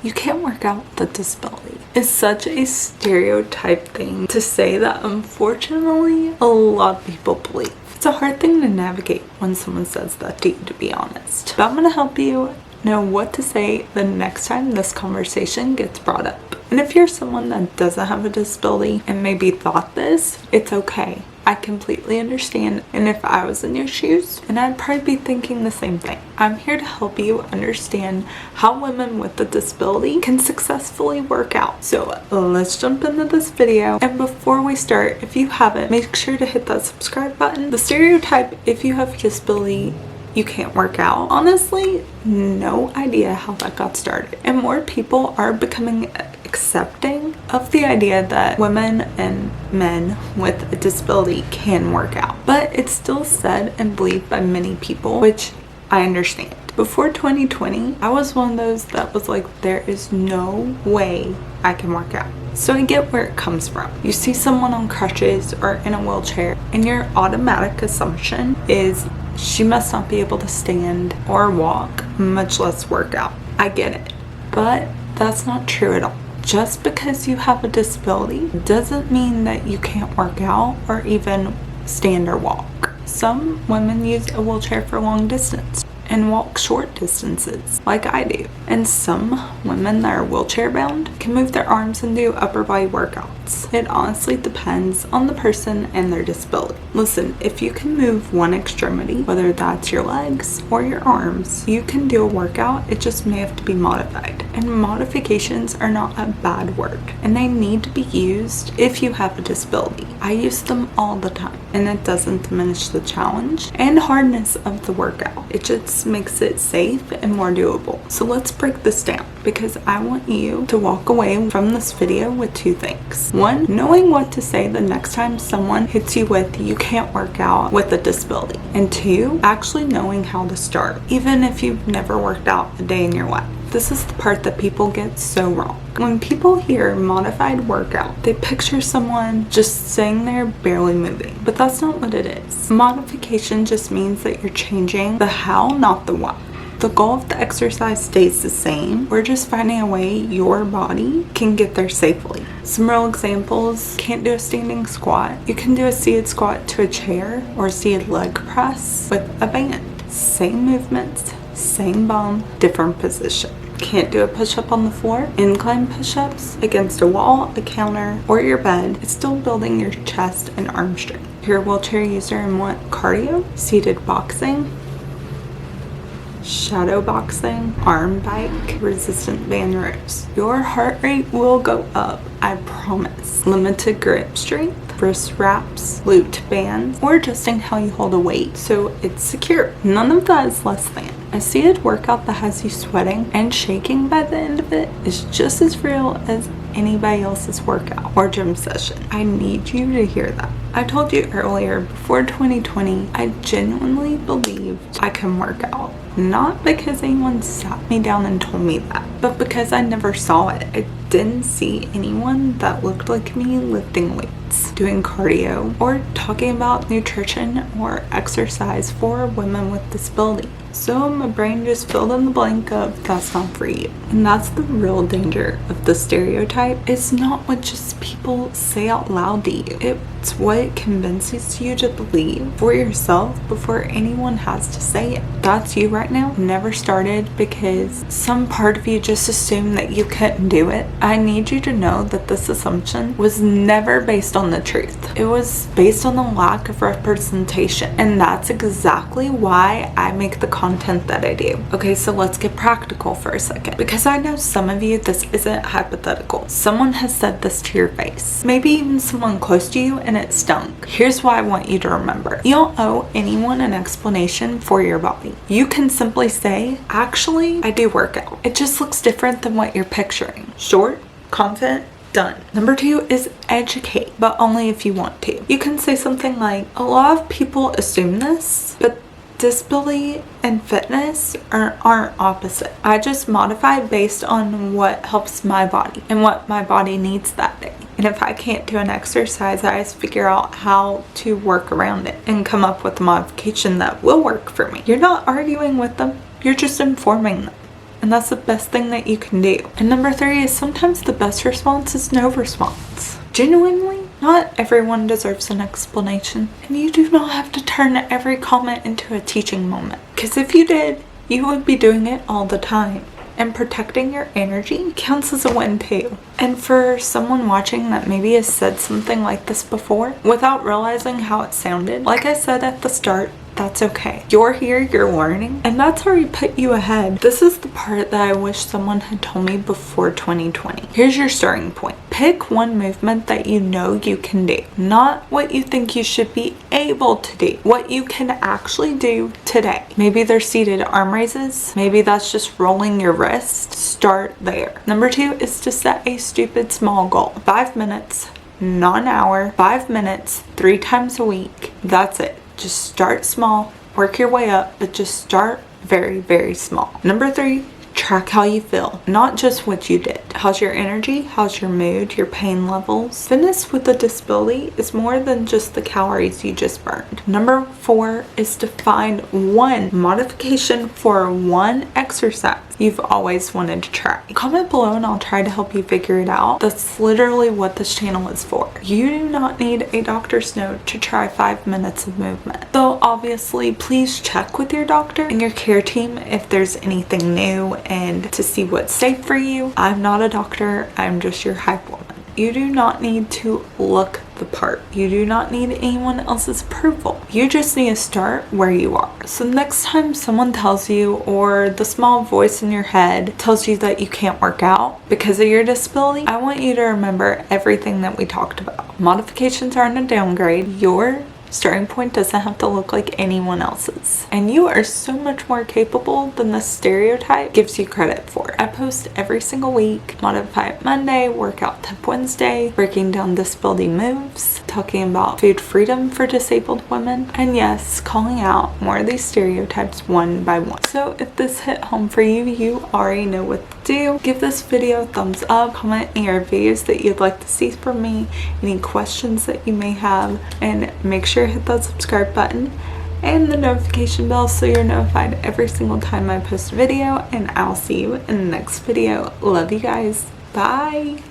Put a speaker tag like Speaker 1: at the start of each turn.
Speaker 1: you can't work out with a disability. It's such a stereotype thing to say that unfortunately a lot of people believe. It's a hard thing to navigate when someone says that to you, to be honest. But I'm gonna help you know what to say the next time this conversation gets brought up. And if you're someone that doesn't have a disability and maybe thought this, it's okay. I completely understand, and if I was in your shoes, and I'd probably be thinking the same thing. I'm here to help you understand how women with a disability can successfully work out. So let's jump into this video. And before we start, if you haven't, make sure to hit that subscribe button. The stereotype, if you have a disability, you can't work out. Honestly, no idea how that got started. And more people are becoming accepting of the idea that women and men with a disability can work out. But it's still said and believed by many people, which I understand. Before 2020, I was one of those that was like, there is no way I can work out. So I get where it comes from. You see someone on crutches or in a wheelchair, and your automatic assumption is she must not be able to stand or walk, much less work out. I get it. But that's not true at all. Just because you have a disability doesn't mean that you can't work out or even stand or walk. Some women use a wheelchair for long distance and walk short distances like I do. And some women that are wheelchair bound can move their arms and do upper body workouts. It honestly depends on the person and their disability. Listen, if you can move one extremity, whether that's your legs or your arms, you can do a workout. It just may have to be modified. And modifications are not a bad word, and they need to be used if you have a disability. I use them all the time, and it doesn't diminish the challenge and hardness of the workout. It just makes it safe and more doable. So let's break this down, because I want you to walk away from this video with two things. One, knowing what to say the next time someone hits you with you can't work out with a disability. And two, actually knowing how to start, even if you've never worked out a day in your life. This is the part that people get so wrong. When people hear modified workout, they picture someone just sitting there barely moving, but that's not what it is. Modification just means that you're changing the how, not the why. The goal of the exercise stays the same. We're just finding a way your body can get there safely. Some real examples: can't do a standing squat. You can do a seated squat to a chair or a seated leg press with a band. Same movements, same bum, different position. Can't do a push-up on the floor. Incline push-ups against a wall, a counter, or your bed. It's still building your chest and arm strength. If you're a wheelchair user and want cardio, seated boxing, shadow boxing, arm bike, resistant band rows. Your heart rate will go up, I promise. Limited grip strength, wrist wraps, looped bands, or adjusting how you hold a weight so it's secure. None of that is less than. A seated workout that has you sweating and shaking by the end of it is just as real as anybody else's workout or gym session. I need you to hear that. I told you earlier, before 2020, I genuinely believed I can work out. Not because anyone sat me down and told me that, but because I never saw it. I didn't see anyone that looked like me lifting weights, doing cardio, or talking about nutrition or exercise for women with disability. So my brain just filled in the blank of that's not for you. And that's the real danger of the stereotype. It's not what just people say out loud to you. It's what it convinces you to believe for yourself before anyone has to say it. That's you right now. Never started because some part of you just assumed that you couldn't do it. I need you to know that this assumption was never based on the truth. It was based on the lack of representation. And that's exactly why I make the content that I do. Okay, so let's get practical for a second, because I know some of you, this isn't hypothetical. Someone has said this to your face, maybe even someone close to you, and it stunk. Here's what I want you to remember. You don't owe anyone an explanation for your body. You can simply say, actually, I do work out. It just looks different than what you're picturing. Short, confident, done. Number two is educate, but only if you want to. You can say something like, a lot of people assume this, but disability and fitness aren't opposite. I just modify based on what helps my body and what my body needs that day. And if I can't do an exercise, I just figure out how to work around it and come up with a modification that will work for me. You're not arguing with them. You're just informing them. And that's the best thing that you can do. And number 3 is sometimes the best response is no response. Genuinely, not everyone deserves an explanation. And you do not have to turn every comment into a teaching moment. Because if you did, you would be doing it all the time. And protecting your energy counts as a win too. And for someone watching that maybe has said something like this before without realizing how it sounded, like I said at the start, that's okay. You're here, you're learning, and that's already put you ahead. This is the part that I wish someone had told me before 2020. Here's your starting point. Pick one movement that you know you can do, not what you think you should be able to do, what you can actually do today. Maybe they're seated arm raises, maybe that's just rolling your wrist. Start there. Number 2 is to set a stupid small goal. 5 minutes, not an hour, 5 minutes, 3 times a week. That's it. Just start small, work your way up, but just start very, very small. Number 3, track how you feel, not just what you did. How's your energy? How's your mood? Your pain levels? Fitness with a disability is more than just the calories you just burned. Number 4 is to find one modification for one exercise you've always wanted to try. Comment below and I'll try to help you figure it out. That's literally what this channel is for. You do not need a doctor's note to try 5 minutes of movement. Though obviously, please check with your doctor and your care team if there's anything new and to see what's safe for you. I'm not a doctor, I'm just your hype woman. You do not need to look the part. You do not need anyone else's approval. You just need to start where you are. So next time someone tells you, or the small voice in your head tells you that you can't work out because of your disability, I want you to remember everything that we talked about. Modifications aren't a downgrade. Your starting point doesn't have to look like anyone else's. And you are so much more capable than the stereotype gives you credit for. I post every single week, Modify It Monday, Workout Tip Wednesday, breaking down disability moves, talking about food freedom for disabled women, and yes, calling out more of these stereotypes one by one. So if this hit home for you, you already know what to do. Give this video a thumbs up, comment any reviews that you'd like to see from me, any questions that you may have, and make sure to hit that subscribe button and the notification bell so you're notified every single time I post a video, and I'll see you in the next video. Love you guys. Bye.